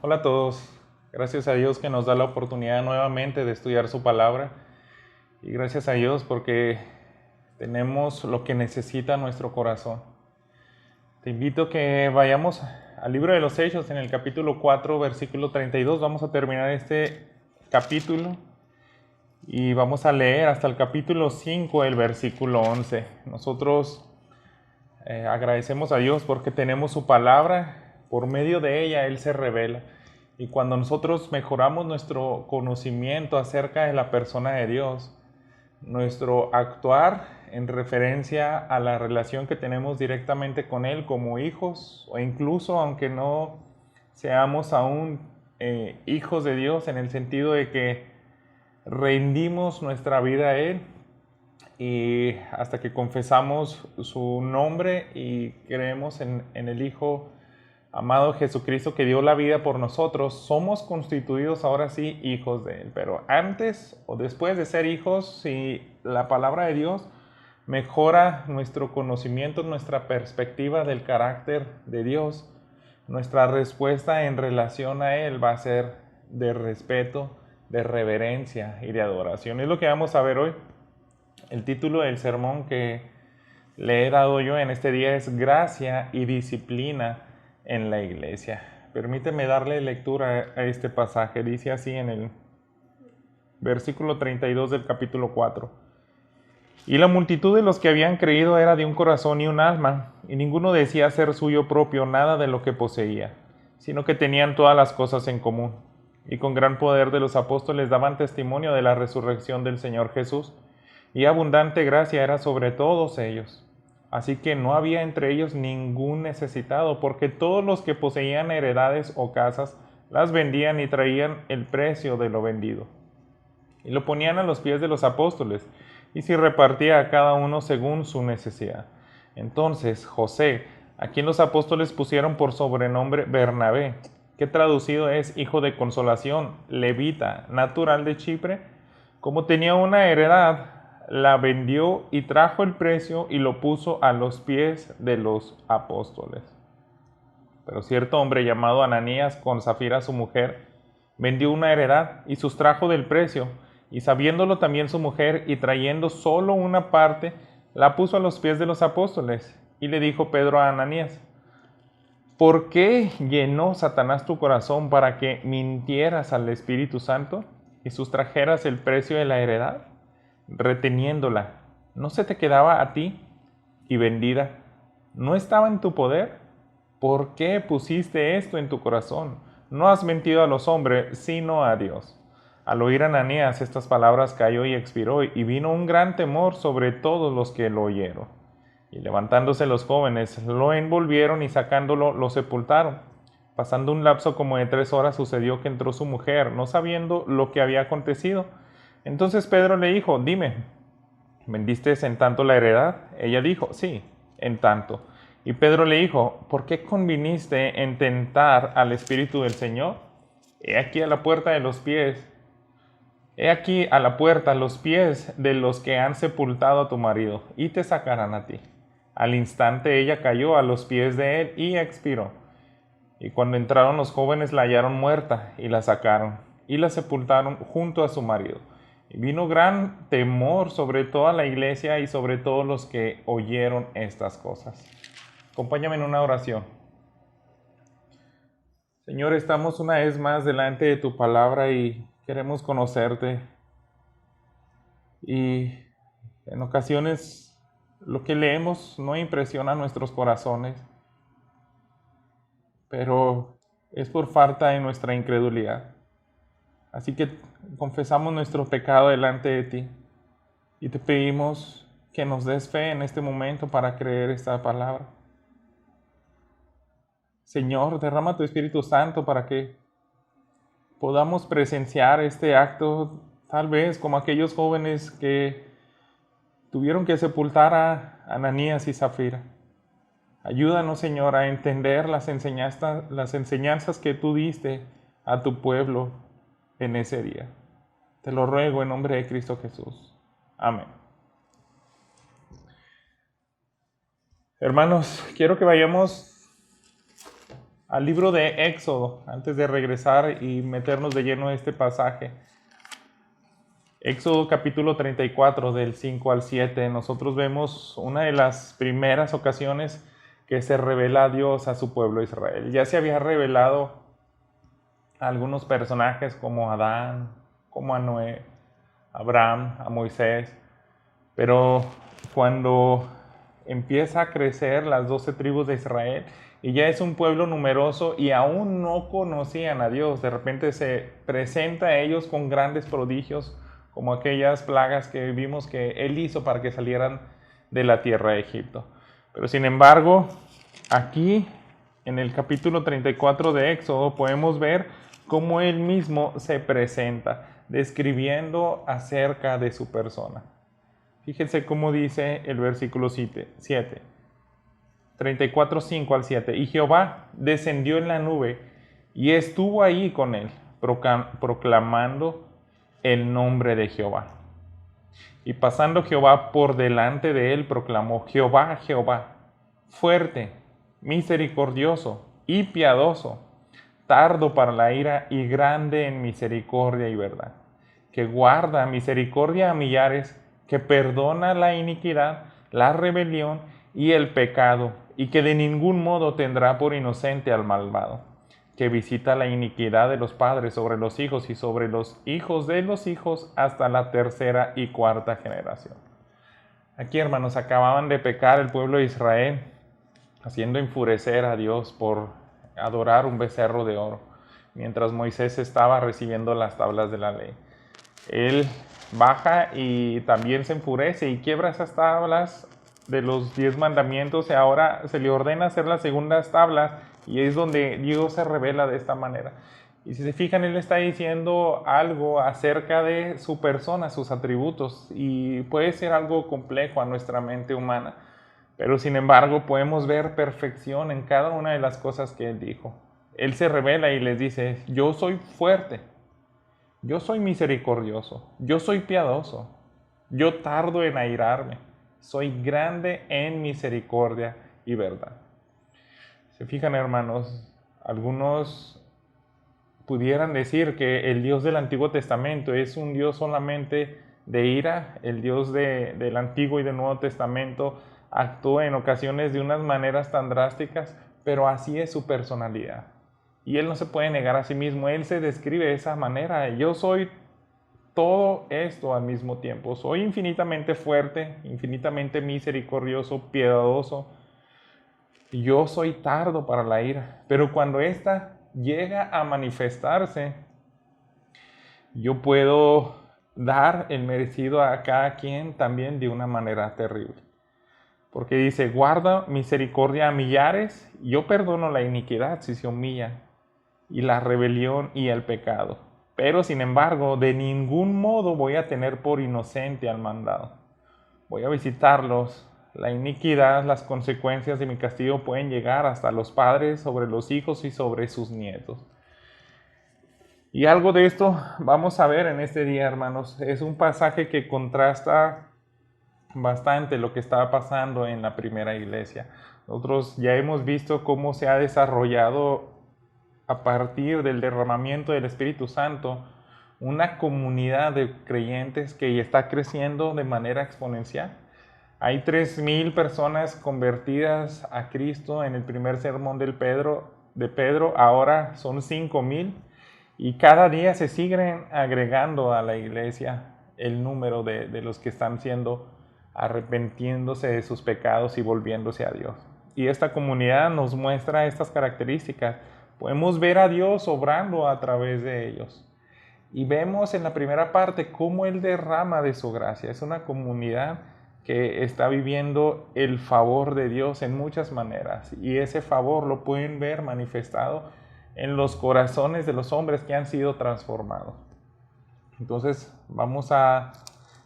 Hola a todos. Gracias a Dios que nos da la oportunidad nuevamente de estudiar su palabra. Y gracias a Dios porque tenemos lo que necesita nuestro corazón. Te invito a que vayamos al libro de los Hechos en el capítulo 4, versículo 32. Vamos a terminar este capítulo y vamos a leer hasta el capítulo 5, el versículo 11. Nosotros agradecemos a Dios porque tenemos su palabra. Por medio de ella Él se revela. Y cuando nosotros mejoramos nuestro conocimiento acerca de la persona de Dios, nuestro actuar en referencia a la relación que tenemos directamente con Él como hijos, o incluso aunque no seamos aún hijos de Dios, en el sentido de que rendimos nuestra vida a Él y hasta que confesamos su nombre y creemos en el Hijo amado Jesucristo que dio la vida por nosotros, somos constituidos ahora sí hijos de Él. Pero antes o después de ser hijos, si la palabra de Dios mejora nuestro conocimiento, nuestra perspectiva del carácter de Dios, nuestra respuesta en relación a Él va a ser de respeto, de reverencia y de adoración. Es lo que vamos a ver hoy. El título del sermón que le he dado yo en este día es Gracia y Disciplina en la Iglesia. Permíteme darle lectura a este pasaje. Dice así en el versículo 32 del capítulo 4. Y la multitud de los que habían creído era de un corazón y un alma, y ninguno decía ser suyo propio nada de lo que poseía, sino que tenían todas las cosas en común. Y con gran poder de los apóstoles daban testimonio de la resurrección del Señor Jesús, y abundante gracia era sobre todos ellos. Así que no había entre ellos ningún necesitado, porque todos los que poseían heredades o casas las vendían y traían el precio de lo vendido, y lo ponían a los pies de los apóstoles, y se repartía a cada uno según su necesidad. Entonces José, a quien los apóstoles pusieron por sobrenombre Bernabé, que traducido es hijo de consolación, levita, natural de Chipre, como tenía una heredad, la vendió y trajo el precio y lo puso a los pies de los apóstoles. Pero cierto hombre llamado Ananías, con Safira su mujer, vendió una heredad y sustrajo del precio, y sabiéndolo también su mujer, y trayendo solo una parte, la puso a los pies de los apóstoles. Y le dijo Pedro a Ananías: ¿por qué llenó Satanás tu corazón para que mintieras al Espíritu Santo y sustrajeras el precio de la heredad, reteniéndola? ¿No se te quedaba a ti? Y vendida, ¿no estaba en tu poder? ¿Por qué pusiste esto en tu corazón? No has mentido a los hombres, sino a Dios. Al oír Ananías estas palabras cayó y expiró, y vino un gran temor sobre todos los que lo oyeron. Y levantándose los jóvenes, lo envolvieron y sacándolo, lo sepultaron. Pasando un lapso como de 3 horas, sucedió que entró su mujer, no sabiendo lo que había acontecido. Entonces Pedro le dijo: dime, ¿vendiste en tanto la heredad? Ella dijo: sí, en tanto. Y Pedro le dijo: ¿por qué conviniste en tentar al Espíritu del Señor? He aquí a la puerta de los pies. He aquí a la puerta los pies de los que han sepultado a tu marido, y te sacarán a ti. Al instante ella cayó a los pies de él y expiró. Y cuando entraron los jóvenes la hallaron muerta, y la sacaron, y la sepultaron junto a su marido. Y vino gran temor sobre toda la iglesia y sobre todos los que oyeron estas cosas. Acompáñame en una oración. Señor, estamos una vez más delante de tu palabra y queremos conocerte. Y en ocasiones lo que leemos no impresiona nuestros corazones, pero es por falta de nuestra incredulidad. Así que confesamos nuestro pecado delante de ti y te pedimos que nos des fe en este momento para creer esta palabra. Señor, derrama tu Espíritu Santo para que podamos presenciar este acto, tal vez como aquellos jóvenes que tuvieron que sepultar a Ananías y Zafira. Ayúdanos, Señor, a entender las enseñanzas que tú diste a tu pueblo en ese día. Te lo ruego en nombre de Cristo Jesús. Amén. Hermanos, quiero que vayamos al libro de Éxodo, antes de regresar y meternos de lleno a este pasaje. Éxodo capítulo 34, del 5 al 7, nosotros vemos una de las primeras ocasiones que se revela a Dios a su pueblo Israel. Ya se había revelado a algunos personajes como Adán, como a Noé, a Abraham, a Moisés, pero cuando empieza a crecer las 12 tribus de Israel y ya es un pueblo numeroso y aún no conocían a Dios, de repente se presenta a ellos con grandes prodigios, como aquellas plagas que vimos que Él hizo para que salieran de la tierra de Egipto. Pero sin embargo, aquí en el capítulo 34 de Éxodo podemos ver cómo Él mismo se presenta, describiendo acerca de su persona. Fíjense cómo dice el versículo 7, 34, 5 al 7. Y Jehová descendió en la nube y estuvo ahí con él, proclamando el nombre de Jehová. Y pasando Jehová por delante de él, proclamó: Jehová, Jehová, fuerte, misericordioso y piadoso, tardo para la ira y grande en misericordia y verdad, que guarda misericordia a millares, que perdona la iniquidad, la rebelión y el pecado, y que de ningún modo tendrá por inocente al malvado, que visita la iniquidad de los padres sobre los hijos y sobre los hijos de los hijos hasta la tercera y cuarta generación. Aquí, hermanos, acababan de pecar el pueblo de Israel, haciendo enfurecer a Dios por adorar un becerro de oro, mientras Moisés estaba recibiendo las tablas de la ley. Él baja y también se enfurece y quiebra esas tablas de los 10 mandamientos y ahora se le ordena hacer las segundas tablas y es donde Dios se revela de esta manera. Y si se fijan, Él está diciendo algo acerca de su persona, sus atributos, y puede ser algo complejo a nuestra mente humana, pero sin embargo podemos ver perfección en cada una de las cosas que Él dijo. Él se revela y les dice: yo soy fuerte, yo soy misericordioso, yo soy piadoso, yo tardo en airarme, soy grande en misericordia y verdad. Se fijan, hermanos, algunos pudieran decir que el Dios del Antiguo Testamento es un Dios solamente de ira. El Dios del Antiguo y del Nuevo Testamento actúa en ocasiones de unas maneras tan drásticas, pero así es su personalidad. Y Él no se puede negar a sí mismo. Él se describe de esa manera: yo soy todo esto al mismo tiempo. Soy infinitamente fuerte, infinitamente misericordioso, piadoso. Yo soy tardo para la ira, pero cuando ésta llega a manifestarse, yo puedo dar el merecido a cada quien también de una manera terrible. Porque dice: guarda misericordia a millares, yo perdono la iniquidad si se humilla, y la rebelión y el pecado. Pero sin embargo, de ningún modo voy a tener por inocente al mandado. Voy a visitarlos. La iniquidad, las consecuencias de mi castigo pueden llegar hasta los padres, sobre los hijos y sobre sus nietos. Y algo de esto vamos a ver en este día, hermanos. Es un pasaje que contrasta bastante lo que estaba pasando en la primera iglesia. Nosotros ya hemos visto cómo se ha desarrollado a partir del derramamiento del Espíritu Santo una comunidad de creyentes que está creciendo de manera exponencial. Hay 3,000 personas convertidas a Cristo en el primer sermón de Pedro, ahora son 5,000, y cada día se siguen agregando a la iglesia el número de los que están arrepintiéndose de sus pecados y volviéndose a Dios. Y esta comunidad nos muestra estas características. Podemos ver a Dios obrando a través de ellos. Y vemos en la primera parte cómo Él derrama de su gracia. Es una comunidad que está viviendo el favor de Dios en muchas maneras, y ese favor lo pueden ver manifestado en los corazones de los hombres que han sido transformados. Entonces vamos a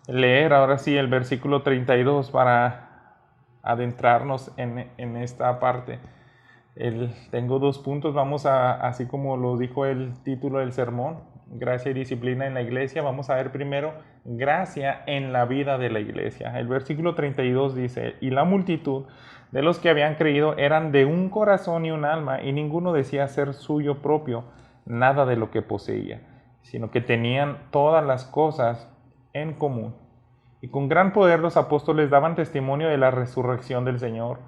leer ahora sí el versículo 32 para adentrarnos en esta parte. Tengo 2 puntos, así como lo dijo el título del sermón, gracia y disciplina en la iglesia. Vamos a ver primero gracia en la vida de la iglesia. El versículo 32 dice: y la multitud de los que habían creído eran de un corazón y un alma, y ninguno decía ser suyo propio nada de lo que poseía, sino que tenían todas las cosas en común. Y con gran poder los apóstoles daban testimonio de la resurrección del Señor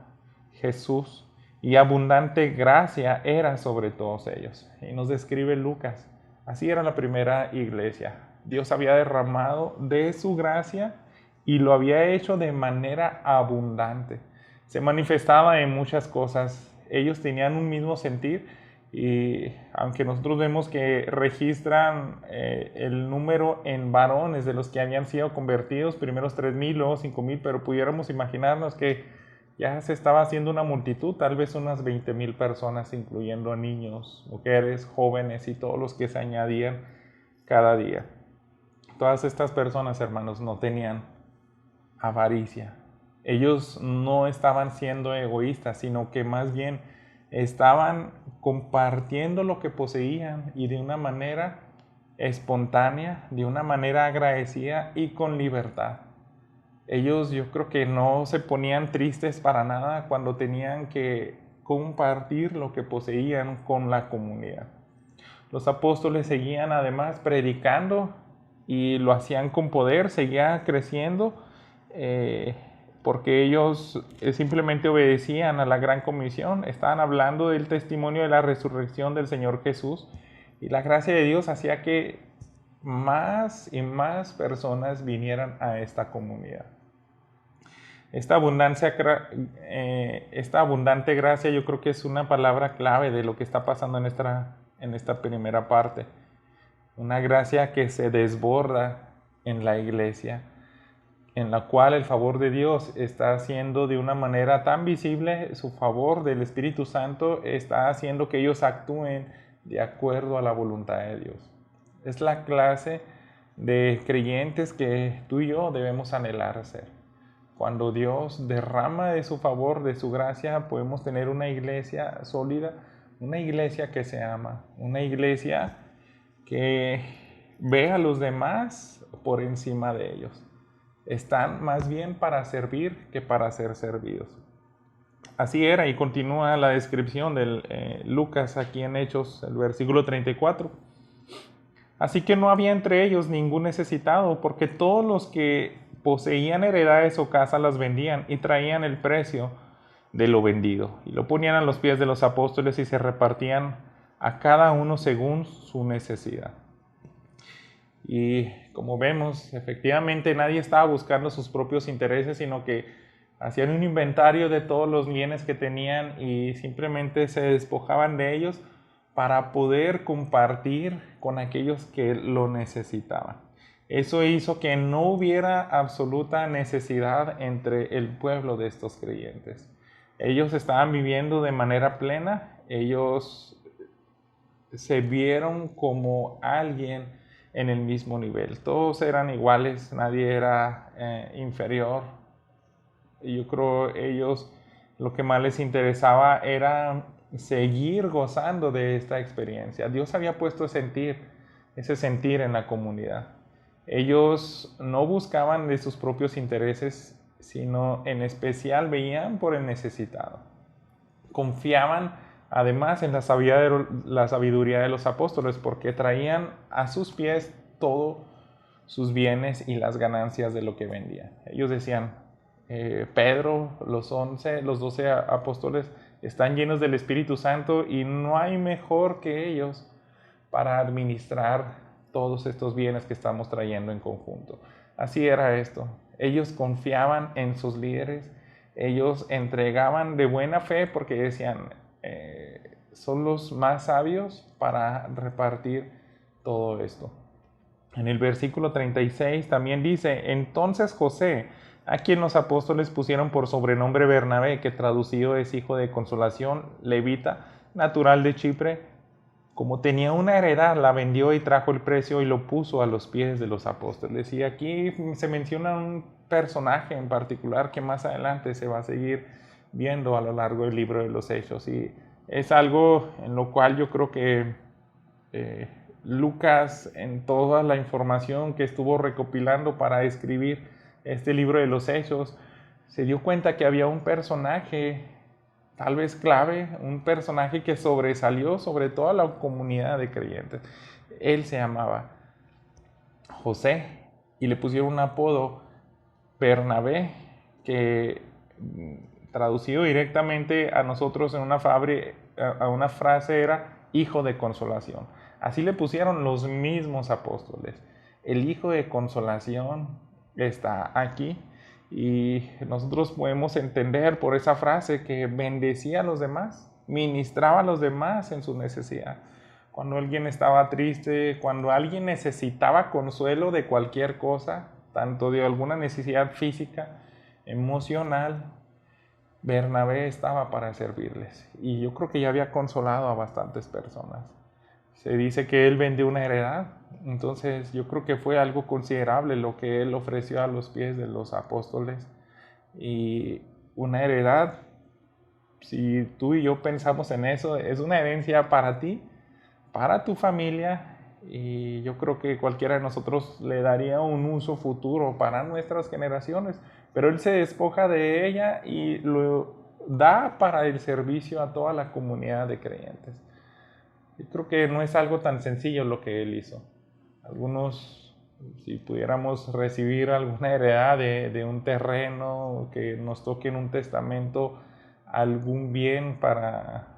Jesús, y abundante gracia era sobre todos ellos. Y nos describe Lucas, así era la primera iglesia. Dios había derramado de su gracia y lo había hecho de manera abundante. Se manifestaba en muchas cosas. Ellos tenían un mismo sentir, y aunque nosotros vemos que registran el número en varones de los que habían sido convertidos, primeros 3,000, luego 5,000, pero pudiéramos imaginarnos que ya se estaba haciendo una multitud, tal vez unas 20,000 personas, incluyendo a niños, mujeres, jóvenes y todos los que se añadían cada día. Todas estas personas, hermanos, no tenían avaricia. Ellos no estaban siendo egoístas, sino que más bien estaban compartiendo lo que poseían, y de una manera espontánea, de una manera agradecida y con libertad. Ellos, yo creo que no se ponían tristes para nada cuando tenían que compartir lo que poseían con la comunidad. Los apóstoles seguían además predicando, y lo hacían con poder, seguía creciendo, porque ellos simplemente obedecían a la gran comisión. Estaban hablando del testimonio de la resurrección del Señor Jesús, y la gracia de Dios hacía que más y más personas vinieran a esta comunidad. Esta abundante gracia, yo creo que es una palabra clave de lo que está pasando en esta primera parte. Una gracia que se desborda en la iglesia, en la cual el favor de Dios está haciendo de una manera tan visible. Su favor del Espíritu Santo está haciendo que ellos actúen de acuerdo a la voluntad de Dios. Es la clase de creyentes que tú y yo debemos anhelar ser. Cuando Dios derrama de su favor, de su gracia, podemos tener una iglesia sólida, una iglesia que se ama, una iglesia que ve a los demás por encima de ellos. Están más bien para servir que para ser servidos. Así era, y continúa la descripción de Lucas aquí en Hechos, el versículo 34. Así que no había entre ellos ningún necesitado, porque todos los que poseían heredades o casas las vendían y traían el precio de lo vendido, y lo ponían a los pies de los apóstoles, y se repartían a cada uno según su necesidad. Y como vemos, efectivamente nadie estaba buscando sus propios intereses, sino que hacían un inventario de todos los bienes que tenían y simplemente se despojaban de ellos para poder compartir con aquellos que lo necesitaban. Eso hizo que no hubiera absoluta necesidad entre el pueblo de estos creyentes. Ellos estaban viviendo de manera plena, ellos se vieron como alguien en el mismo nivel. Todos eran iguales, nadie era inferior. Y yo creo ellos lo que más les interesaba era seguir gozando de esta experiencia. Dios había puesto ese sentir en la comunidad. Ellos no buscaban de sus propios intereses, sino en especial veían por el necesitado. Confiaban además en la sabiduría de los apóstoles, porque traían a sus pies todos sus bienes y las ganancias de lo que vendían. Ellos decían, Pedro, los 12 apóstoles están llenos del Espíritu Santo, y no hay mejor que ellos para administrar todos estos bienes que estamos trayendo en conjunto. Así era esto. Ellos confiaban en sus líderes, ellos entregaban de buena fe, porque decían, son los más sabios para repartir todo esto. En el versículo 36 también dice, entonces José, a quien los apóstoles pusieron por sobrenombre Bernabé, que traducido es hijo de consolación, levita, natural de Chipre, como tenía una heredad, la vendió y trajo el precio y lo puso a los pies de los apóstoles. Y aquí se menciona un personaje en particular que más adelante se va a seguir viendo a lo largo del libro de los Hechos. Y es algo en lo cual yo creo que Lucas, en toda la información que estuvo recopilando para escribir este libro de los Hechos, se dio cuenta que había un personaje, tal vez clave, un personaje que sobresalió sobre toda la comunidad de creyentes. Él se llamaba José y le pusieron un apodo, Bernabé, que traducido directamente a nosotros en a una frase era hijo de consolación. Así le pusieron los mismos apóstoles. El hijo de consolación está aquí y nosotros podemos entender por esa frase que bendecía a los demás, ministraba a los demás en su necesidad. Cuando alguien estaba triste, cuando alguien necesitaba consuelo de cualquier cosa, tanto de alguna necesidad física, emocional, Bernabé estaba para servirles. Y yo creo que ya había consolado a bastantes personas. Se dice que él vendió una heredad, entonces yo creo que fue algo considerable lo que él ofreció a los pies de los apóstoles. Y una heredad, si tú y yo pensamos en eso, es una herencia para ti, para tu familia, y yo creo que cualquiera de nosotros le daría un uso futuro para nuestras generaciones, pero él se despoja de ella y lo da para el servicio a toda la comunidad de creyentes. Yo creo que no es algo tan sencillo lo que él hizo. Algunos, si pudiéramos recibir alguna heredad de un terreno, que nos toque en un testamento algún bien para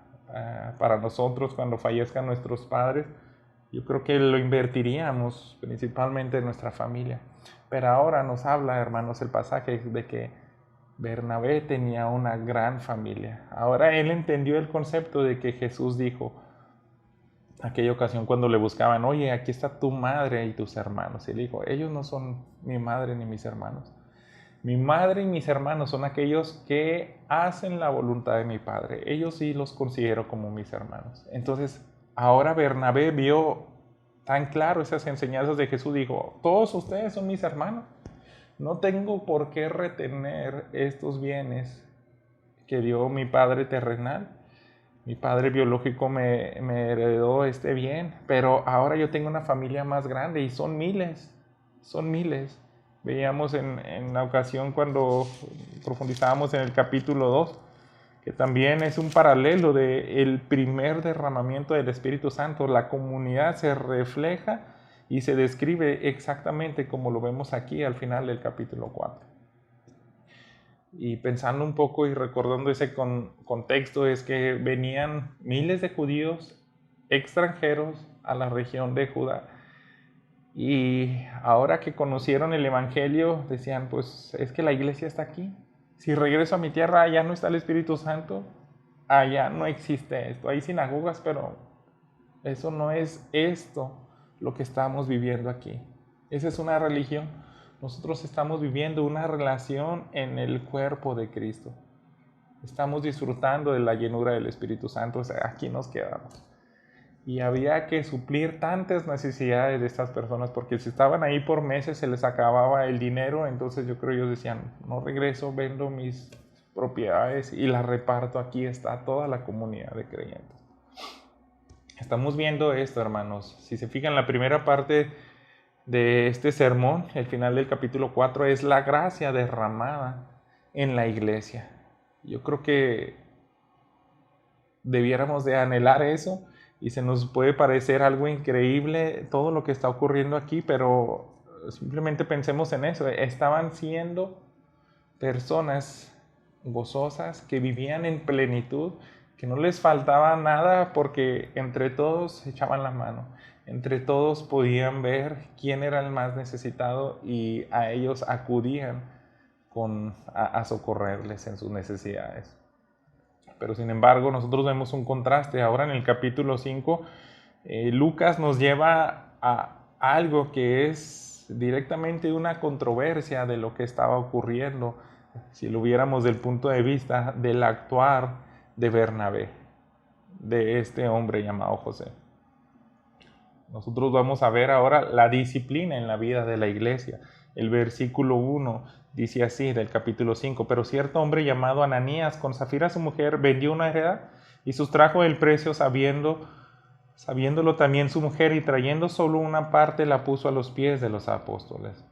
nosotros cuando fallezcan nuestros padres, yo creo que lo invertiríamos principalmente en nuestra familia. Pero ahora nos habla, hermanos, el pasaje de que Bernabé tenía una gran familia. Ahora él entendió el concepto de que Jesús dijo, aquella ocasión cuando le buscaban, oye, aquí está tu madre y tus hermanos. Y él dijo, ellos no son mi madre ni mis hermanos. Mi madre y mis hermanos son aquellos que hacen la voluntad de mi Padre. Ellos sí los considero como mis hermanos. Entonces, ahora Bernabé vio tan claro esas enseñanzas de Jesús. Dijo, todos ustedes son mis hermanos. No tengo por qué retener estos bienes que dio mi Padre terrenal. Mi padre biológico me heredó este bien, pero ahora yo tengo una familia más grande y son miles, son miles. Veíamos en la ocasión cuando profundizábamos en el capítulo 2, que también es un paralelo del primer derramamiento del Espíritu Santo. La comunidad se refleja y se describe exactamente como lo vemos aquí al final del capítulo 4. Y pensando un poco y recordando ese contexto, es que venían miles de judíos extranjeros a la región de Judá. Y ahora que conocieron el Evangelio, decían, pues es que la iglesia está aquí. Si regreso a mi tierra, allá no está el Espíritu Santo, allá no existe esto. Hay sinagogas, pero eso no es esto lo que estamos viviendo aquí. Esa es una religión. Nosotros estamos viviendo una relación en el cuerpo de Cristo. Estamos disfrutando de la llenura del Espíritu Santo. O sea, aquí nos quedamos. Y había que suplir tantas necesidades de estas personas, porque si estaban ahí por meses se les acababa el dinero. Entonces yo creo que ellos decían, no regreso, vendo mis propiedades y las reparto. Aquí está toda la comunidad de creyentes. Estamos viendo esto, hermanos. Si se fijan, la primera parte de este sermón, el final del capítulo 4, es la gracia derramada en la iglesia. Yo creo que debiéramos de anhelar eso, y se nos puede parecer algo increíble todo lo que está ocurriendo aquí, pero simplemente pensemos en eso. Estaban siendo personas gozosas que vivían en plenitud, que no les faltaba nada porque entre todos echaban la mano. Entre todos podían ver quién era el más necesitado y a ellos acudían a socorrerles en sus necesidades. Pero sin embargo, nosotros vemos un contraste. Ahora en el capítulo 5, Lucas nos lleva a algo que es directamente una controversia de lo que estaba ocurriendo, si lo viéramos del punto de vista del actuar de Bernabé, de este hombre llamado José. Nosotros vamos a ver ahora la disciplina en la vida de la iglesia. El versículo 1 dice así del capítulo 5, pero cierto hombre llamado Ananías, con Safira su mujer, vendió una heredad y sustrajo el precio sabiéndolo también su mujer, y trayendo solo una parte la puso a los pies de los apóstoles.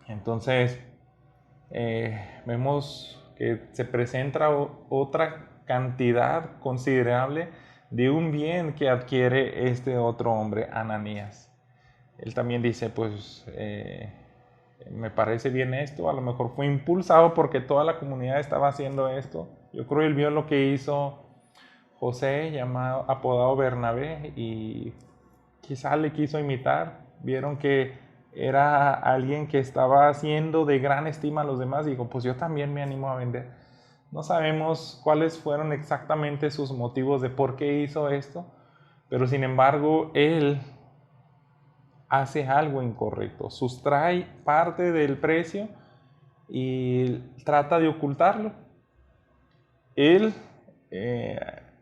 Entonces, vemos que se presenta otra cantidad considerable de un bien que adquiere este otro hombre, Ananías. Él también dice, pues, me parece bien esto, a lo mejor fue impulsado porque toda la comunidad estaba haciendo esto. Yo creo que él vio lo que hizo José, apodado Bernabé, y quizás le quiso imitar. Vieron que era alguien que estaba haciendo de gran estima a los demás, y dijo, pues yo también me animo a vender. No sabemos cuáles fueron exactamente sus motivos de por qué hizo esto, pero sin embargo, él hace algo incorrecto, sustrae parte del precio y trata de ocultarlo. Él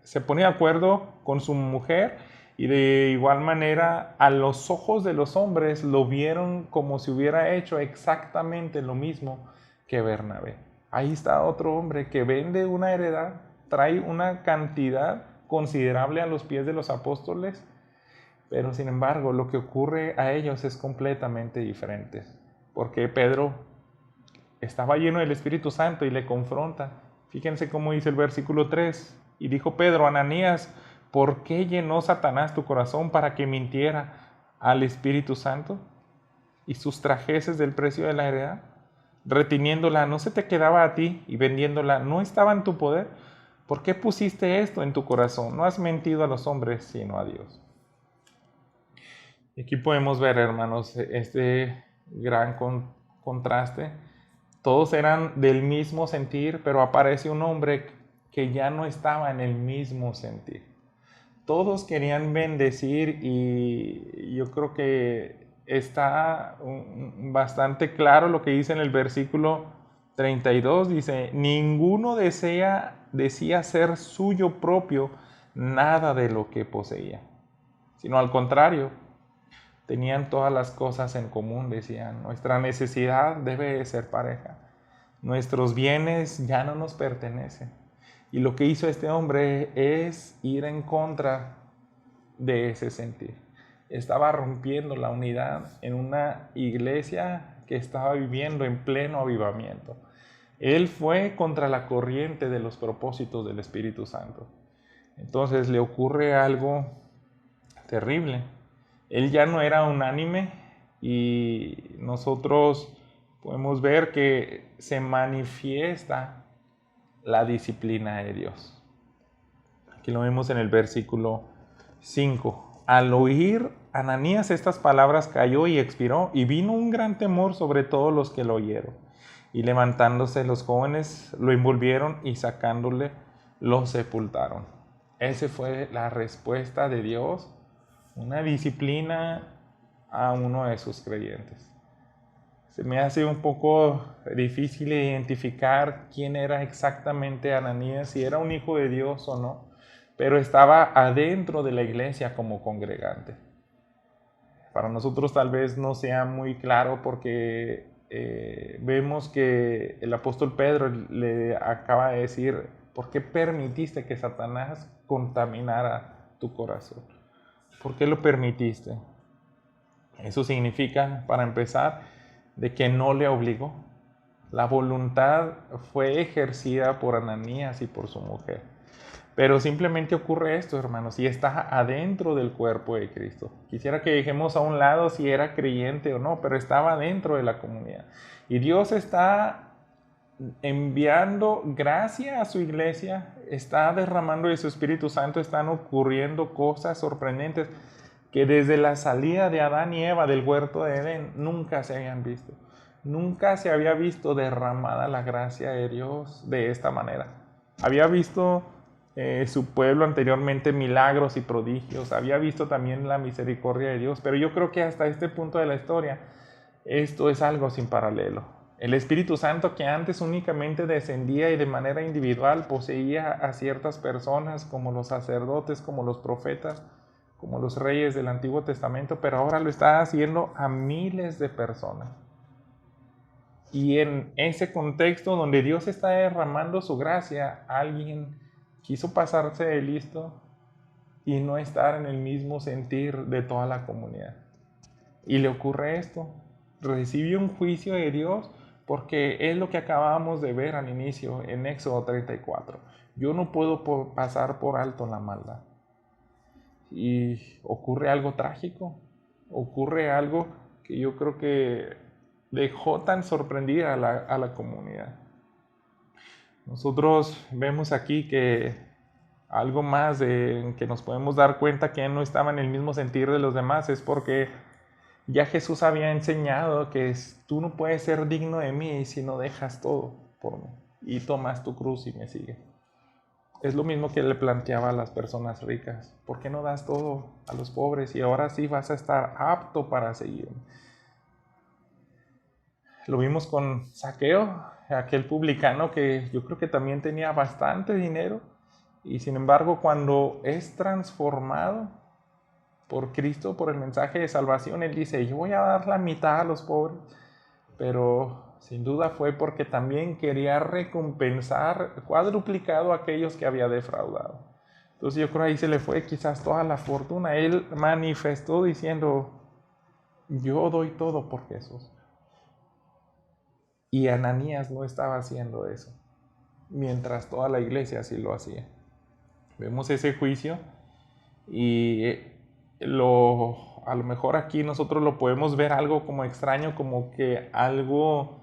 se pone de acuerdo con su mujer y de igual manera a los ojos de los hombres lo vieron como si hubiera hecho exactamente lo mismo que Bernabé. Ahí está otro hombre que vende una heredad, trae una cantidad considerable a los pies de los apóstoles, pero sin embargo lo que ocurre a ellos es completamente diferente, porque Pedro estaba lleno del Espíritu Santo y le confronta. Fíjense cómo dice el versículo 3. Y dijo Pedro, Ananías, ¿por qué llenó Satanás tu corazón para que mintiera al Espíritu Santo y sustrajeses del precio de la heredad? Reteniéndola, ¿no se te quedaba a ti? Y vendiéndola, ¿no estaba en tu poder? ¿Por qué pusiste esto en tu corazón? No has mentido a los hombres, sino a Dios. Aquí podemos ver, hermanos, este gran contraste. Todos eran del mismo sentir, pero aparece un hombre que ya no estaba en el mismo sentir. Todos querían bendecir y yo creo que está bastante claro lo que dice en el versículo 32. Dice, ninguno decía ser suyo propio nada de lo que poseía, sino al contrario, tenían todas las cosas en común, decían, nuestra necesidad debe de ser pareja. Nuestros bienes ya no nos pertenecen. Y lo que hizo este hombre es ir en contra de ese sentir. Estaba rompiendo la unidad en una iglesia que estaba viviendo en pleno avivamiento. Él fue contra la corriente de los propósitos del Espíritu Santo. Entonces le ocurre algo terrible. Él ya no era unánime y nosotros podemos ver que se manifiesta la disciplina de Dios. Aquí lo vemos en el versículo 5. Al oír Ananías estas palabras cayó y expiró, y vino un gran temor sobre todos los que lo oyeron. Y levantándose los jóvenes lo envolvieron y sacándole lo sepultaron. Esa fue la respuesta de Dios, una disciplina a uno de sus creyentes. Se me hace un poco difícil identificar quién era exactamente Ananías, si era un hijo de Dios o no, pero estaba adentro de la iglesia como congregante. Para nosotros tal vez no sea muy claro porque vemos que el apóstol Pedro le acaba de decir, ¿por qué permitiste que Satanás contaminara tu corazón? ¿Por qué lo permitiste? Eso significa, para empezar, de que no le obligó. La voluntad fue ejercida por Ananías y por su mujer. Pero simplemente ocurre esto, hermanos, y está adentro del cuerpo de Cristo. Quisiera que dejemos a un lado si era creyente o no, pero estaba dentro de la comunidad. Y Dios está enviando gracia a su iglesia, está derramando de su Espíritu Santo, están ocurriendo cosas sorprendentes que desde la salida de Adán y Eva del huerto de Edén nunca se habían visto. Nunca se había visto derramada la gracia de Dios de esta manera. Había visto su pueblo anteriormente milagros y prodigios, había visto también la misericordia de Dios, pero yo creo que hasta este punto de la historia esto es algo sin paralelo. El Espíritu Santo, que antes únicamente descendía y de manera individual poseía a ciertas personas como los sacerdotes, como los profetas, como los reyes del Antiguo Testamento, pero ahora lo está haciendo a miles de personas. Y en ese contexto donde Dios está derramando su gracia, alguien quiso pasarse de listo y no estar en el mismo sentir de toda la comunidad. Y le ocurre esto, recibe un juicio de Dios porque es lo que acabamos de ver al inicio en Éxodo 34. Yo no puedo pasar por alto la maldad. Y ocurre algo trágico, ocurre algo que yo creo que dejó tan sorprendida a la comunidad. Nosotros vemos aquí que algo más de que nos podemos dar cuenta que él no estaba en el mismo sentir de los demás es porque ya Jesús había enseñado que tú no puedes ser digno de mí si no dejas todo por mí y tomas tu cruz y me sigues. Es lo mismo que le planteaba a las personas ricas. ¿Por qué no das todo a los pobres y ahora sí vas a estar apto para seguirme? Lo vimos con Zaqueo, aquel publicano que yo creo que también tenía bastante dinero y sin embargo cuando es transformado por Cristo, por el mensaje de salvación, él dice, yo voy a dar la mitad a los pobres, pero sin duda fue porque también quería recompensar cuadruplicado a aquellos que había defraudado. Entonces yo creo ahí se le fue quizás toda la fortuna. Él manifestó diciendo, yo doy todo por Jesús. Y Ananías no estaba haciendo eso, mientras toda la iglesia sí lo hacía. Vemos ese juicio y a lo mejor aquí nosotros lo podemos ver algo como extraño, como que algo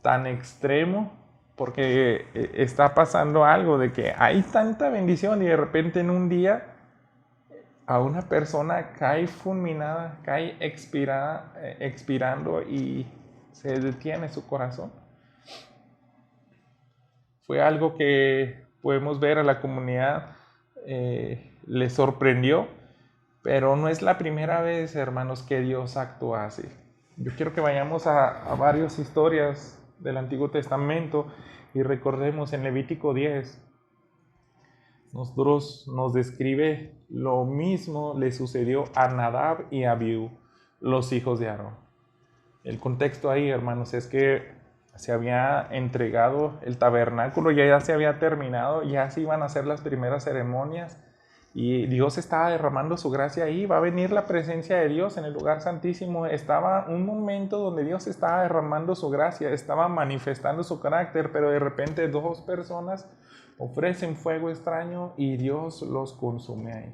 tan extremo, porque está pasando algo de que hay tanta bendición y de repente en un día a una persona cae fulminada, cae expirando y se detiene su corazón. Fue algo que podemos ver a la comunidad, le sorprendió, pero no es la primera vez, hermanos, que Dios actúa así. Yo quiero que vayamos a varias historias del Antiguo Testamento y recordemos en Levítico 10, nos describe lo mismo le sucedió a Nadab y a Abiú, los hijos de Aarón. El contexto ahí, hermanos, es que se había entregado el tabernáculo, ya se había terminado, ya se iban a hacer las primeras ceremonias y Dios estaba derramando su gracia ahí. Va a venir la presencia de Dios en el lugar santísimo. Estaba un momento donde Dios estaba derramando su gracia, estaba manifestando su carácter, pero de repente dos personas ofrecen fuego extraño y Dios los consume ahí.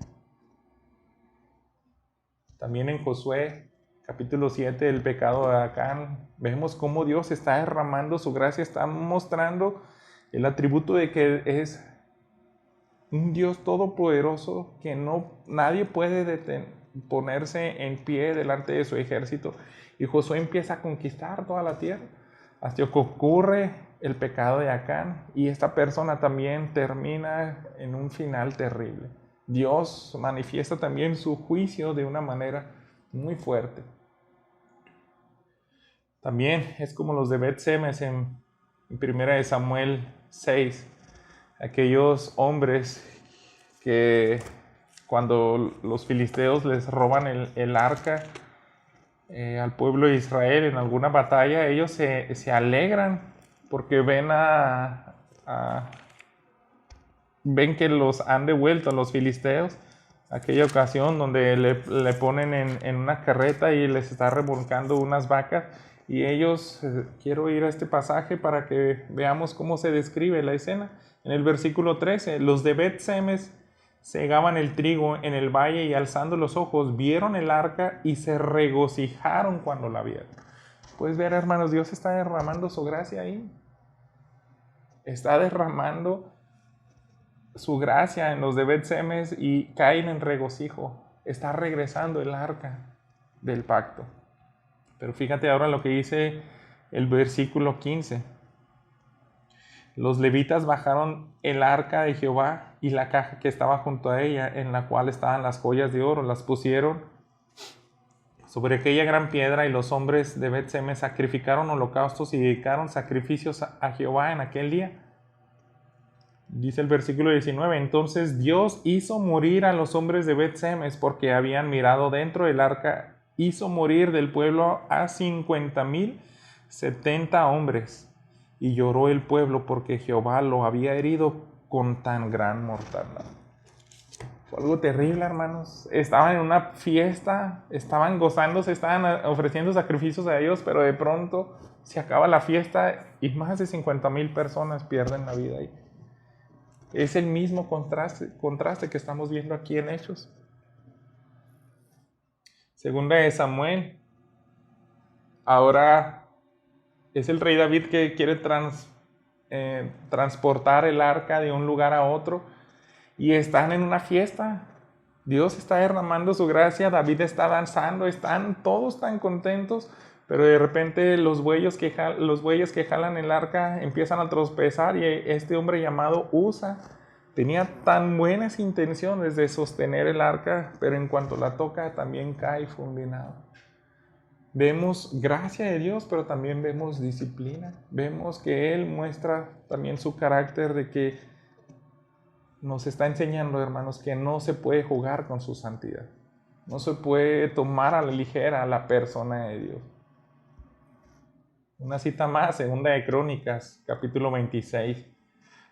También en Josué capítulo 7, el pecado de Acán, vemos cómo Dios está derramando su gracia, está mostrando el atributo de que es un Dios todopoderoso, que nadie puede ponerse en pie delante de su ejército. Y Josué empieza a conquistar toda la tierra, hasta que ocurre el pecado de Acán, y esta persona también termina en un final terrible. Dios manifiesta también su juicio de una manera muy fuerte. También es como los de Bet-Semes en 1 Samuel 6, aquellos hombres que cuando los filisteos les roban el arca al pueblo de Israel en alguna batalla, ellos se alegran porque ven que los han devuelto a los filisteos. Aquella ocasión donde le ponen en una carreta y les está remolcando unas vacas. Y ellos, quiero ir a este pasaje para que veamos cómo se describe la escena. En el versículo 13, los de Bet-Semes segaban el trigo en el valle y alzando los ojos vieron el arca y se regocijaron cuando la vieron. Puedes ver, hermanos, Dios está derramando su gracia ahí. Está derramando su gracia en los de Bet-Semes y caen en regocijo. Está regresando el arca del pacto. Pero fíjate ahora lo que dice el versículo 15. Los levitas bajaron el arca de Jehová y la caja que estaba junto a ella, en la cual estaban las joyas de oro, las pusieron sobre aquella gran piedra, y los hombres de Bet-Semes sacrificaron holocaustos y dedicaron sacrificios a Jehová en aquel día. Dice el versículo 19, entonces Dios hizo morir a los hombres de Bet-Semes porque habían mirado dentro del arca. Hizo morir del pueblo a 50,070 hombres, y lloró el pueblo porque Jehová lo había herido con tan gran mortandad. Fue algo terrible, hermanos. Estaban en una fiesta, estaban gozándose, estaban ofreciendo sacrificios a Dios, pero de pronto se acaba la fiesta y más de 50,000 personas pierden la vida ahí. Es el mismo contraste que estamos viendo aquí en Hechos. Segunda de Samuel. Ahora es el rey David que quiere transportar el arca de un lugar a otro y están en una fiesta. Dios está derramando su gracia, David está danzando, están todos tan contentos, pero de repente los bueyes que jalan el arca empiezan a tropezar y este hombre llamado Usa tenía tan buenas intenciones de sostener el arca, pero en cuanto la toca también cae fulminado. Vemos gracia de Dios, pero también vemos disciplina. Vemos que Él muestra también su carácter de que nos está enseñando, hermanos, que no se puede jugar con su santidad. No se puede tomar a la ligera a la persona de Dios. Una cita más, segunda de Crónicas, capítulo 26.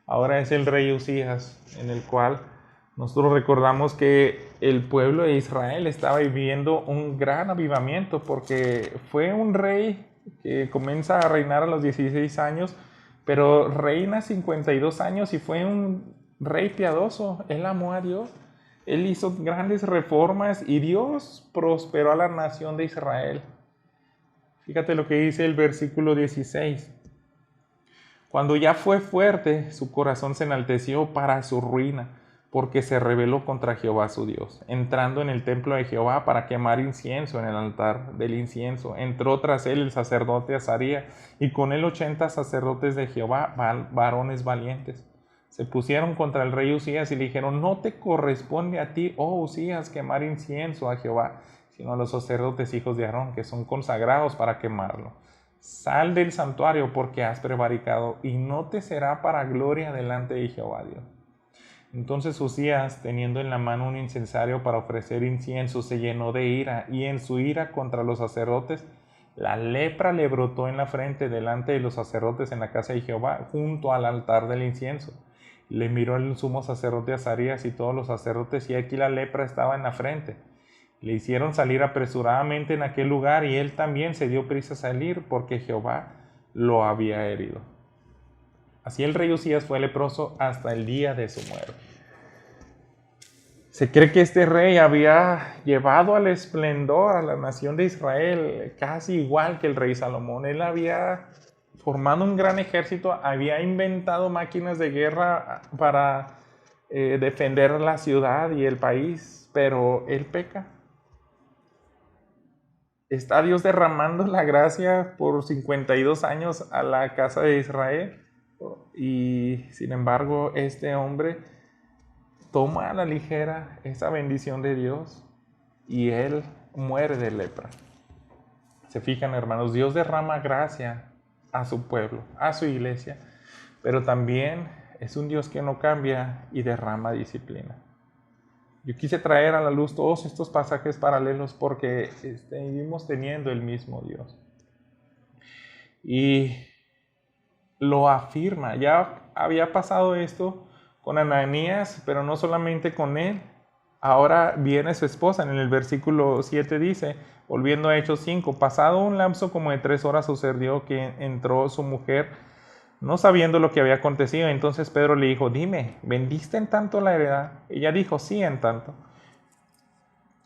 Ahora es el rey Usías, en el cual nosotros recordamos que el pueblo de Israel estaba viviendo un gran avivamiento porque fue un rey que comienza a reinar a los 16 años, pero reina 52 años y fue un rey piadoso. Él amó a Dios, él hizo grandes reformas y Dios prosperó a la nación de Israel. Fíjate lo que dice el versículo 16. Cuando ya fue fuerte, su corazón se enalteció para su ruina, porque se rebeló contra Jehová su Dios. Entrando en el templo de Jehová para quemar incienso en el altar del incienso, entró tras él el sacerdote Azarías, y con él 80 sacerdotes de Jehová, varones valientes. Se pusieron contra el rey Usías y le dijeron: no te corresponde a ti, oh Usías, quemar incienso a Jehová, sino a los sacerdotes hijos de Aarón, que son consagrados para quemarlo. Sal del santuario porque has prevaricado, y no te será para gloria delante de Jehová Dios. Entonces Usías, teniendo en la mano un incensario para ofrecer incienso, se llenó de ira, y en su ira contra los sacerdotes, la lepra le brotó en la frente delante de los sacerdotes en la casa de Jehová, junto al altar del incienso. Le miró el sumo sacerdote Azarías y todos los sacerdotes, y aquí la lepra estaba en la frente. Le hicieron salir apresuradamente en aquel lugar, y él también se dio prisa a salir, porque Jehová lo había herido. Así el rey Usías fue leproso hasta el día de su muerte. Se cree que este rey había llevado al esplendor a la nación de Israel casi igual que el rey Salomón. Él había formado un gran ejército, había inventado máquinas de guerra para defender la ciudad y el país, pero él peca. Está Dios derramando la gracia por 52 años a la casa de Israel, y sin embargo este hombre toma a la ligera esa bendición de Dios y él muere de lepra. Se fijan, hermanos, Dios derrama gracia a su pueblo, a su iglesia, pero también es un Dios que no cambia y derrama disciplina. Yo quise traer a la luz todos estos pasajes paralelos porque seguimos teniendo el mismo Dios. Y lo afirma. Ya había pasado esto con Ananías, pero no solamente con él. Ahora viene su esposa. En el versículo 7 dice, volviendo a Hechos 5, pasado un lapso como de 3 horas sucedió que entró su mujer, no sabiendo lo que había acontecido. Entonces Pedro le dijo: dime, ¿vendiste en tanto la heredad? Ella dijo: sí, en tanto.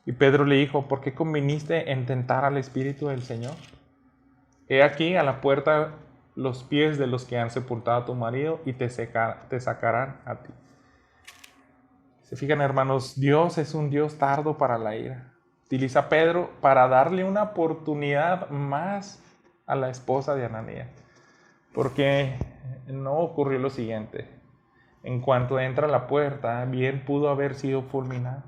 Y Pedro le dijo: ¿por qué conviniste en tentar al Espíritu del Señor? He aquí a la puerta los pies de los que han sepultado a tu marido, y te sacarán a ti. Se fijan, hermanos, Dios es un Dios tardo para la ira. Utiliza a Pedro para darle una oportunidad más a la esposa de Ananías. Porque no ocurrió lo siguiente. En cuanto entra a la puerta, bien pudo haber sido fulminado.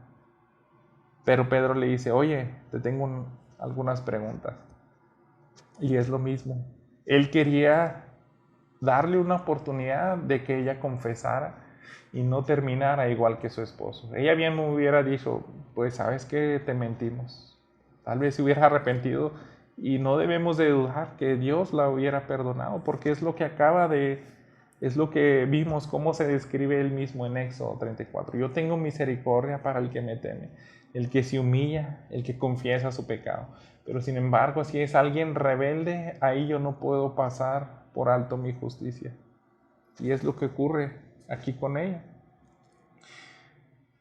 Pero Pedro le dice: oye, te tengo algunas preguntas. Y es lo mismo. Él quería darle una oportunidad de que ella confesara y no terminara igual que su esposo. Ella bien me hubiera dicho: pues sabes que te mentimos. Tal vez se hubiera arrepentido, y no debemos de dudar que Dios la hubiera perdonado, porque es lo que acaba de Es lo que vimos, cómo se describe él mismo en Éxodo 34. Yo tengo misericordia para el que me teme, el que se humilla, el que confiesa su pecado. Pero sin embargo, si es alguien rebelde, ahí yo no puedo pasar por alto mi justicia. Y es lo que ocurre aquí con ella.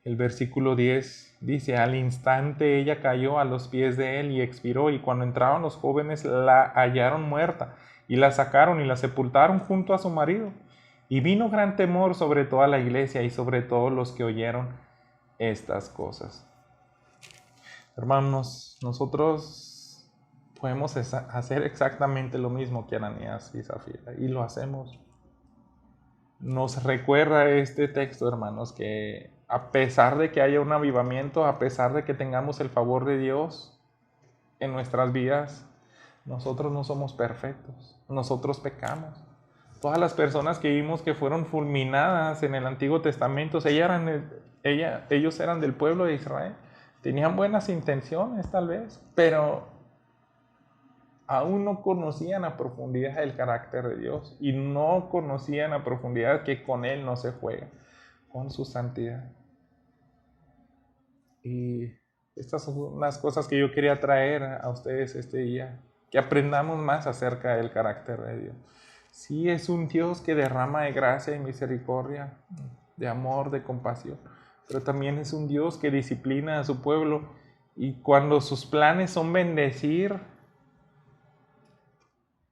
El versículo 10 dice, al instante ella cayó a los pies de él y expiró, y cuando entraban los jóvenes la hallaron muerta, y la sacaron y la sepultaron junto a su marido. Y vino gran temor sobre toda la iglesia y sobre todos los que oyeron estas cosas. Hermanos, nosotros podemos hacer exactamente lo mismo que Ananías y Zafira, y lo hacemos. Nos recuerda este texto, hermanos, que a pesar de que haya un avivamiento, a pesar de que tengamos el favor de Dios en nuestras vidas, nosotros no somos perfectos, nosotros pecamos. Todas las personas que vimos que fueron fulminadas en el Antiguo Testamento, ellos eran del pueblo de Israel, tenían buenas intenciones tal vez, pero aún no conocían a profundidad el carácter de Dios y no conocían a profundidad que con Él no se juega, con su santidad. Y estas son las cosas que yo quería traer a ustedes este día, que aprendamos más acerca del carácter de Dios. Sí, es un Dios que derrama de gracia y misericordia, de amor, de compasión, pero también es un Dios que disciplina a su pueblo, y cuando sus planes son bendecir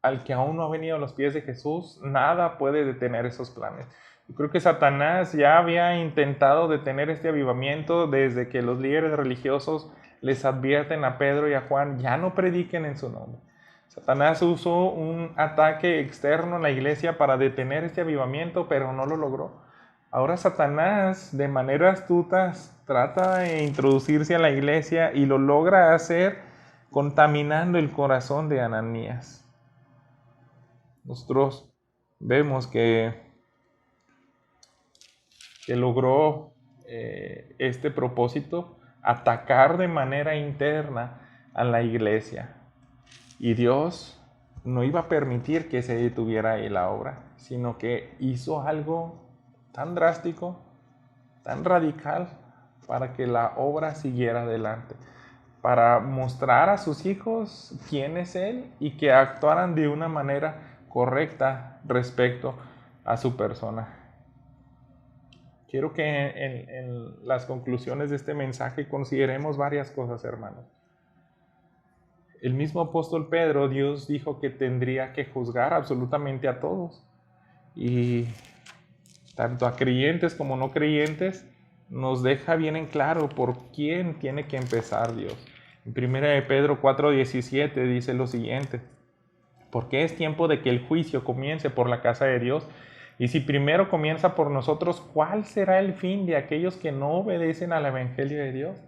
al que aún no ha venido a los pies de Jesús, nada puede detener esos planes. Yo creo que Satanás ya había intentado detener este avivamiento desde que los líderes religiosos les advierten a Pedro y a Juan, ya no prediquen en su nombre. Satanás usó un ataque externo en la iglesia para detener este avivamiento, pero no lo logró. Ahora Satanás, de manera astuta, trata de introducirse a la iglesia y lo logra hacer contaminando el corazón de Ananías. Nosotros vemos que logró este propósito, atacar de manera interna a la iglesia. Y Dios no iba a permitir que se detuviera ahí la obra, sino que hizo algo tan drástico, tan radical, para que la obra siguiera adelante, para mostrar a sus hijos quién es Él y que actuaran de una manera correcta respecto a su persona. Quiero que en las conclusiones de este mensaje consideremos varias cosas, hermanos. El mismo apóstol Pedro, Dios dijo que tendría que juzgar absolutamente a todos, y tanto a creyentes como no creyentes, nos deja bien en claro por quién tiene que empezar Dios. En 1 Pedro 4:17 dice lo siguiente: porque es tiempo de que el juicio comience por la casa de Dios, y si primero comienza por nosotros, ¿cuál será el fin de aquellos que no obedecen al evangelio de Dios?